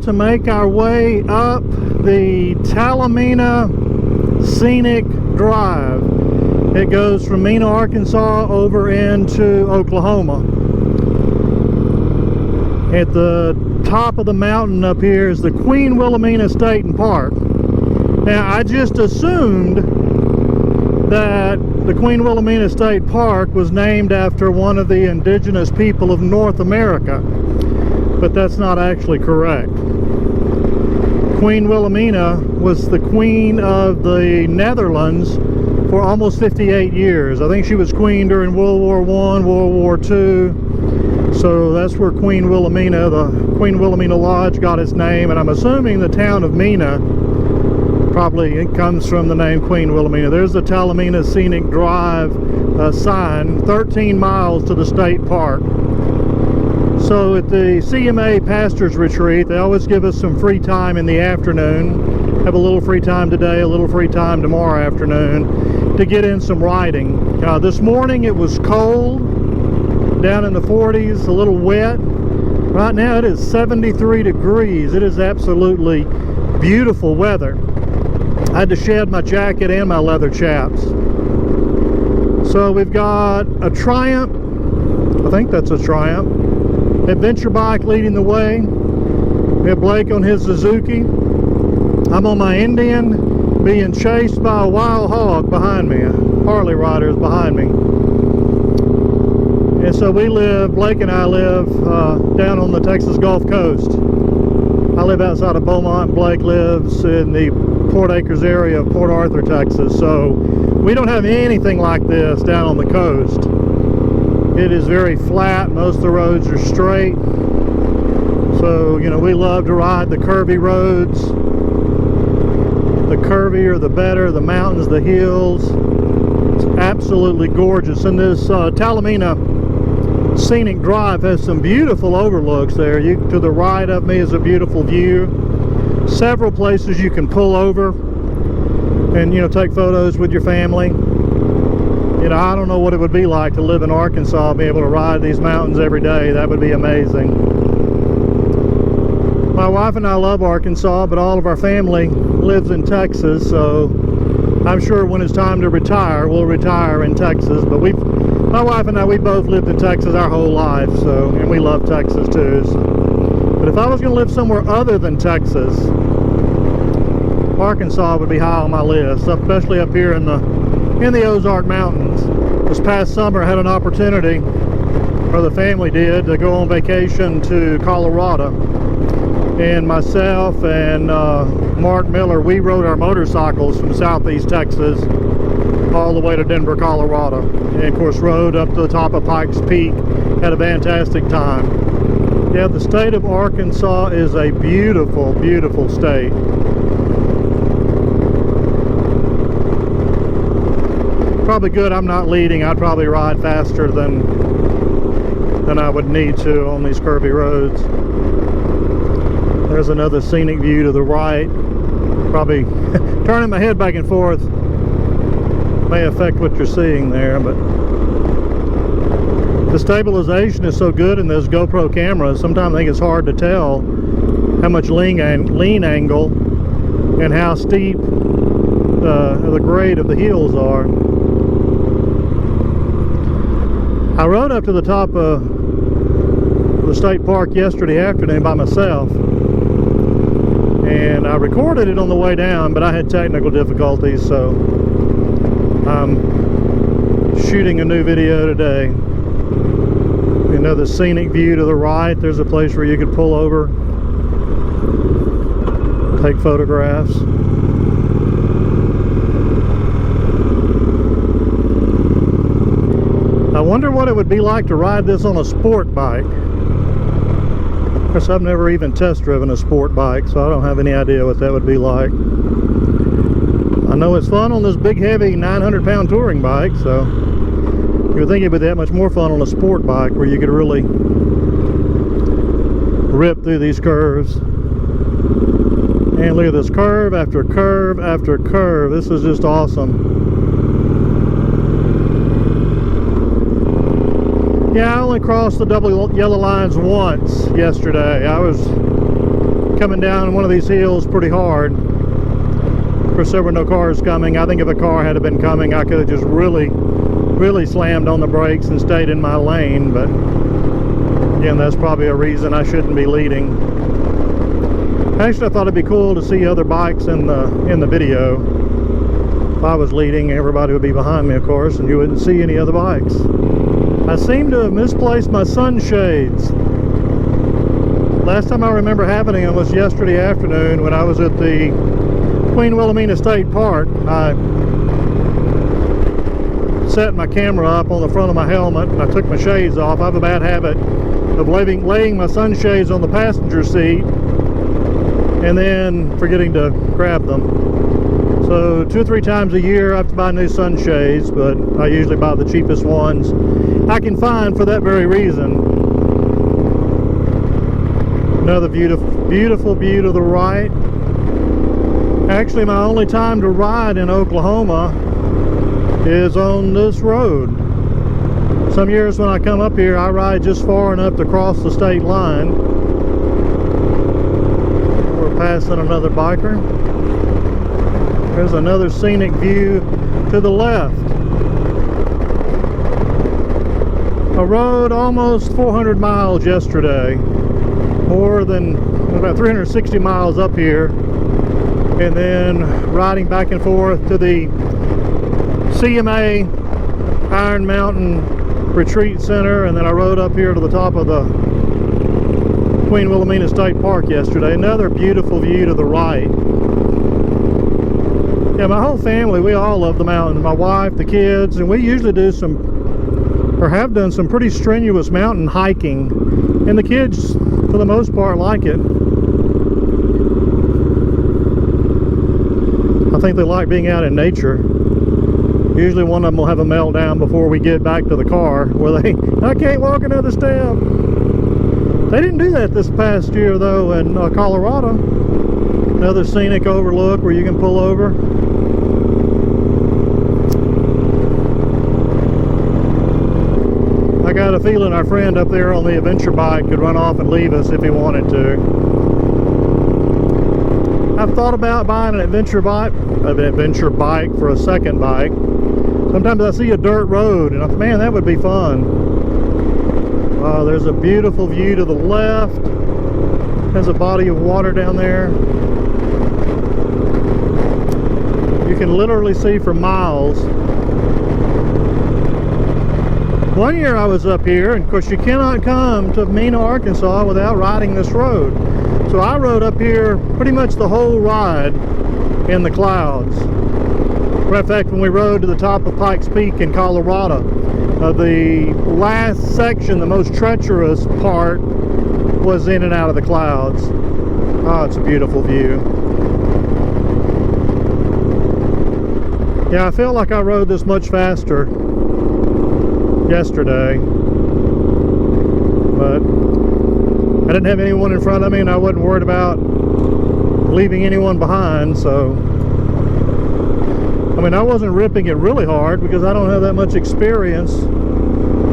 to make our way up the Talimena Scenic Drive. It goes from Mena, Arkansas over into Oklahoma. At the top of the mountain up here is the Queen Wilhelmina State Park. Now, I just assumed that the Queen Wilhelmina State Park was named after one of the indigenous people of North America, but that's not actually correct. Queen Wilhelmina was the Queen of the Netherlands for almost 58 years. I think she was queen during World War I, World War II. So that's where Queen Wilhelmina, the Queen Wilhelmina Lodge, got its name, and I'm assuming the town of Mena probably it comes from the name Queen Wilhelmina. There's the Talimena Scenic Drive sign, 13 miles to the state park. So at the CMA Pastors Retreat, they always give us some free time in the afternoon. Have a little free time today, a little free time tomorrow afternoon to get in some riding. This morning it was cold, down in the 40s, a little wet. Right now it is 73 degrees. It is absolutely beautiful weather. I had to shed my jacket and my leather chaps. So we've got a Triumph, I think that's a Triumph, adventure bike leading the way. We have Blake on his Suzuki. I'm on my Indian, being chased by a wild hog behind me. A Harley rider is behind me. And so we live, Blake and I live down on the Texas Gulf Coast. I live outside of Beaumont. Blake lives in the Port Acres area of Port Arthur, Texas. So we don't have anything like this down on the coast. It is very flat. Most of the roads are straight. So, you know, we love to ride the curvy roads. The curvier, the better. The mountains, the hills. It's absolutely gorgeous. And this Talimena Scenic Drive has some beautiful overlooks there. To the right of me is a beautiful view. Several places you can pull over and, you know, take photos with your family. You know, I don't know what it would be like to live in Arkansas and be able to ride these mountains every day. That would be amazing. My wife and I love Arkansas, but all of our family lives in Texas, so I'm sure when it's time to retire, we'll retire in Texas. But my wife and I, we both lived in Texas our whole life, so, and we love Texas too. But if I was going to live somewhere other than Texas, Arkansas would be high on my list, especially up here in the Ozark Mountains. This past summer I had an opportunity, or the family did, to go on vacation to Colorado. And myself and Mark Miller, we rode our motorcycles from southeast Texas all the way to Denver, Colorado. And of course rode up to the top of Pikes Peak. Had a fantastic time. Yeah, the state of Arkansas is a beautiful, beautiful state. Probably good I'm not leading. I'd probably ride faster than I would need to on these curvy roads. There's another scenic view to the right. Probably turning my head back and forth may affect what you're seeing there, but the stabilization is so good in those GoPro cameras, sometimes I think it's hard to tell how much lean angle and how steep the grade of the hills are. I rode up to the top of the state park yesterday afternoon by myself, and I recorded it on the way down, but I had technical difficulties, so I'm shooting a new video today. Another scenic view to the right. There's a place where you could pull over, take photographs. I wonder what it would be like to ride this on a sport bike. Of course, I've never even test driven a sport bike, so I don't have any idea what that would be like. I know it's fun on this big, heavy 900-pound touring bike, so you would think it'd be that much more fun on a sport bike where you could really rip through these curves. And look at this, curve after curve after curve. This is just awesome. Yeah, I only crossed the double yellow lines once yesterday. I was coming down one of these hills pretty hard. Of course, there were no cars coming. I think if a car had been coming, I could have just really slammed on the brakes and stayed in my lane. But again, that's probably a reason I shouldn't be leading. Actually, I thought it'd be cool to see other bikes in the video. If I was leading, everybody would be behind me, of course, and you wouldn't see any other bikes. I seem to have misplaced my sunshades. Last time I remember having them was yesterday afternoon when I was at the Queen Wilhelmina State Park. I set my camera up on the front of my helmet and I took my shades off. I have a bad habit of laying my sunshades on the passenger seat and then forgetting to grab them. So 2 or 3 times a year I have to buy new sunshades, but I usually buy the cheapest ones I can find for that very reason. Another beautiful view to the right. Actually, my only time to ride in Oklahoma is on this road. Some years when I come up here, I ride just far enough to cross the state line. We're passing another biker. There's another scenic view to the left. I rode almost 400 miles yesterday. More than about 360 miles up here. And then riding back and forth to the CMA Iron Mountain Retreat Center, and then I rode up here to the top of the Queen Wilhelmina State Park yesterday. Another beautiful view to the right. Yeah, my whole family, we all love the mountain. My wife, the kids, and we usually do have done some pretty strenuous mountain hiking, and the kids for the most part like it. I think they like being out in nature. Usually one of them will have a meltdown before we get back to the car where I can't walk another step. They didn't do that this past year though in Colorado. Another scenic overlook where you can pull over. I got a feeling our friend up there on the adventure bike could run off and leave us if he wanted to. I've thought about buying an adventure bike for a second bike. Sometimes I see a dirt road and I think, man, that would be fun. There's a beautiful view to the left. There's a body of water down there. You can literally see for miles. One year I was up here, and of course you cannot come to Mena, Arkansas without riding this road. So I rode up here pretty much the whole ride in the clouds. Matter of fact, when we rode to the top of Pikes Peak in Colorado, the last section, the most treacherous part, was in and out of the clouds. Oh, it's a beautiful view. Yeah, I feel like I rode this much faster yesterday, but I didn't have anyone in front of me and I wasn't worried about leaving anyone behind, so I mean, I wasn't ripping it really hard because I don't have that much experience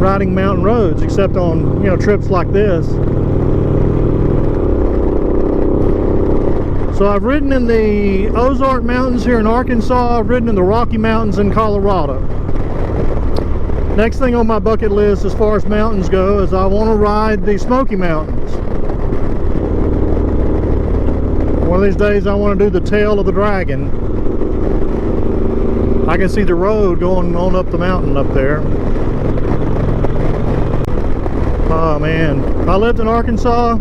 riding mountain roads except on, you know, trips like this. So I've ridden in the Ozark Mountains here in Arkansas. I've ridden in the Rocky Mountains in Colorado. Next thing on my bucket list as far as mountains go is I want to ride the Smoky Mountains. One of these days I want to do the Tail of the Dragon. I can see the road going on up the mountain up there. Oh man, if I lived in Arkansas,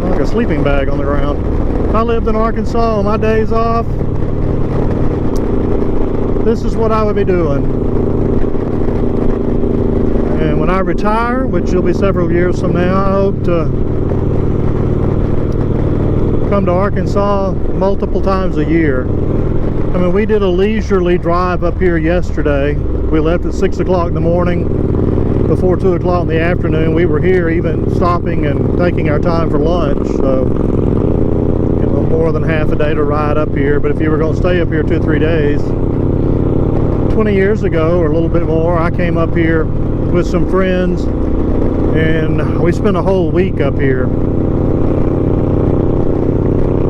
like a sleeping bag on the ground. If I lived in Arkansas on my days off, this is what I would be doing. And when I retire, which will be several years from now, I hope to come to Arkansas multiple times a year. I mean, we did a leisurely drive up here yesterday. We left at 6 o'clock in the morning. Before 2 o'clock in the afternoon, we were here even stopping and taking our time for lunch. So, you know, more than half a day to ride up here. But if you were going to stay up here 2 or 3 days, 20 years ago or a little bit more, I came up here with some friends And we spent a whole week up here.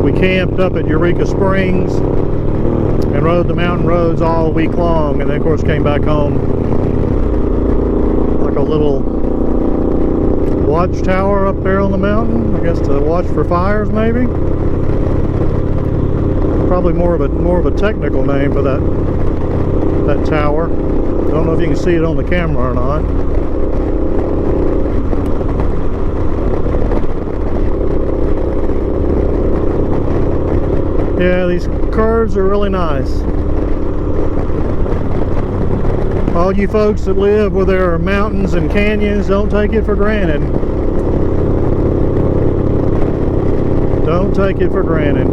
We camped up at Eureka Springs and rode the mountain roads all week long, and then of course came back home. Like a little watchtower up there on the mountain, I guess to watch for fires maybe. Probably more of a technical name for that tower. I don't know if you can see it on the camera or not. Yeah, these curves are really nice. All you folks that live where there are mountains and canyons, don't take it for granted. Don't take it for granted.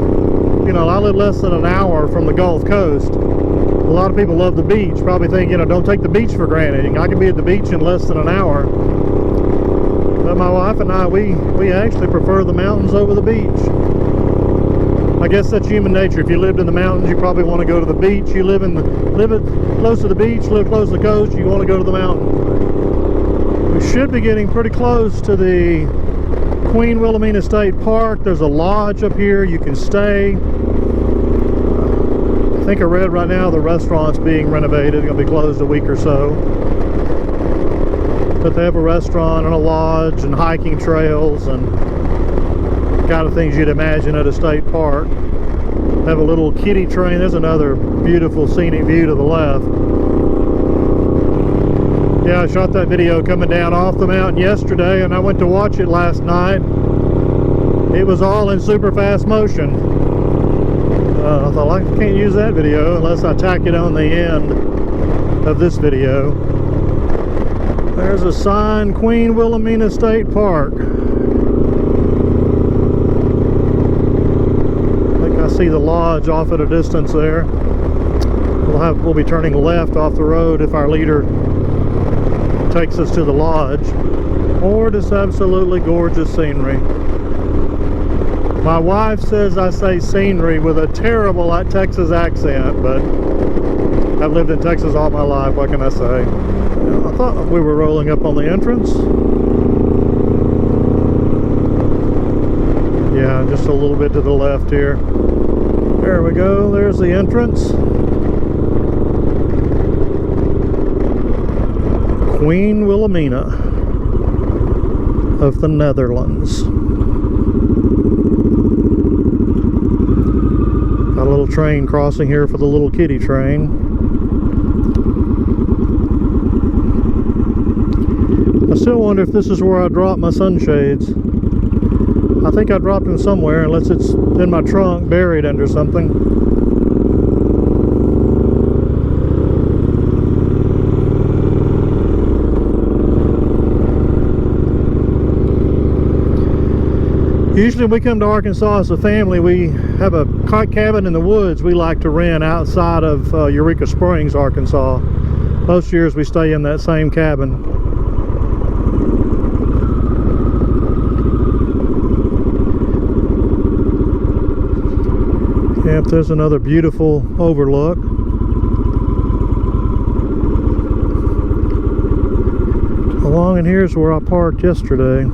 You know, I live less than an hour from the Gulf Coast. A lot of people love the beach, probably think, you know, don't take the beach for granted. I can be at the beach in less than an hour. But my wife and I, we actually prefer the mountains over the beach. I guess that's human nature. If you lived in the mountains, you probably want to go to the beach. You live close to the beach, live close to the coast, you want to go to the mountain. We should be getting pretty close to the Queen Wilhelmina State Park. There's a lodge up here you can stay. I think I read right now the restaurant's being renovated. It's going to be closed a week or so. But they have a restaurant and a lodge and hiking trails and kind of things you'd imagine at a state park. They have a little kiddie train. There's another beautiful scenic view to the left. Yeah, I shot that video coming down off the mountain yesterday, and I went to watch it last night. It was all in super fast motion. I thought, I can't use that video unless I tack it on the end of this video. There's a sign, Queen Wilhelmina State Park. I think I see the lodge off at a distance there. We'll be turning left off the road if our leader takes us to the lodge. Or this absolutely gorgeous scenery. My wife says I say scenery with a terrible Texas accent, but I've lived in Texas all my life, what can I say? I thought we were rolling up on the entrance. Yeah, just a little bit to the left here. There we go, there's the entrance. Queen Wilhelmina of the Netherlands. Got a little train crossing here for the little kiddie train. I still wonder if this is where I dropped my sunshades. I think I dropped them somewhere, unless it's in my trunk buried under something. Usually when we come to Arkansas as a family, we have a cabin in the woods we like to rent outside of Eureka Springs, Arkansas. Most years we stay in that same cabin. Yep, there's another beautiful overlook. Along in here's where I parked yesterday.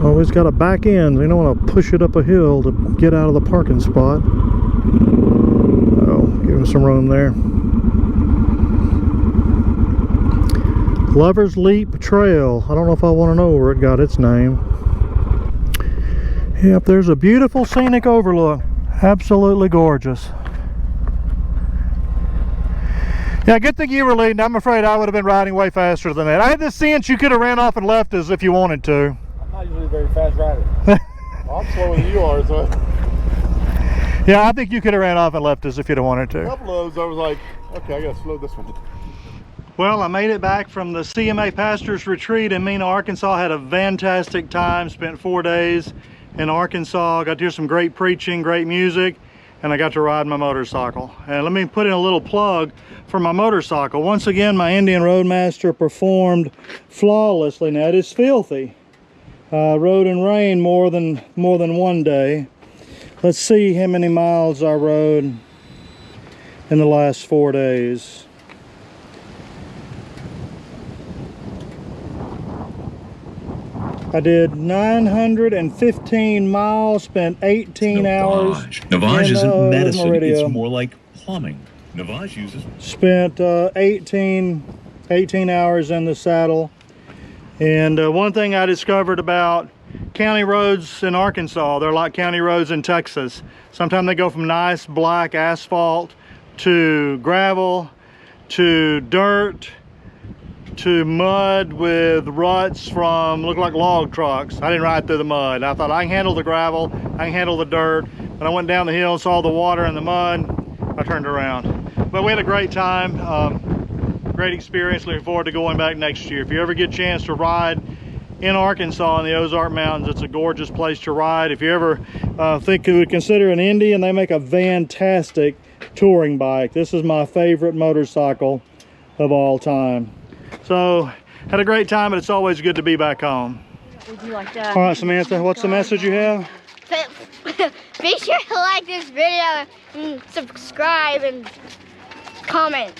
Always got a back end. You don't want to push it up a hill to get out of the parking spot. Oh, give him some room there. Lover's Leap Trail. I don't know if I want to know where it got its name. Yep, there's a beautiful scenic overlook. Absolutely gorgeous. Yeah, good thing you were leading. I'm afraid I would have been riding way faster than that. I had this sense you could have ran off and left us if you wanted to. I'm not usually a very fast rider. I'm slower than you are, so. Yeah, I think you could have ran off and left us if you'd have wanted to. A couple of those, I was like, okay, I gotta slow this one. Well, I made it back from the CMA Pastors Retreat in Mena, Arkansas. Had a fantastic time, spent 4 days in Arkansas. Got to hear some great preaching, great music, and I got to ride my motorcycle. And let me put in a little plug for my motorcycle. Once again, my Indian Roadmaster performed flawlessly. Now, it is filthy. Rode in rain more than one day. Let's see how many miles I rode in the last 4 days. I did 915 miles, spent 18 hours. Navage isn't medicine, radio. it's more like plumbing. Navage uses... Spent 18 hours in the saddle. And one thing I discovered about county roads in Arkansas, they're like county roads in Texas. Sometimes they go from nice black asphalt to gravel, to dirt, to mud with ruts from, look like log trucks. I didn't ride through the mud. I thought I can handle the gravel, I can handle the dirt. When I went down the hill and saw the water and the mud, I turned around. But we had a great time, great experience. Looking forward to going back next year. If you ever get a chance to ride in Arkansas in the Ozark Mountains, it's a gorgeous place to ride. If you ever think you would consider an Indian, they make a fantastic touring bike. This is my favorite motorcycle of all time. So, had a great time, but it's always good to be back home. Would you like that? All right, Samantha, what's the message you have? Be sure to like this video and subscribe and comment.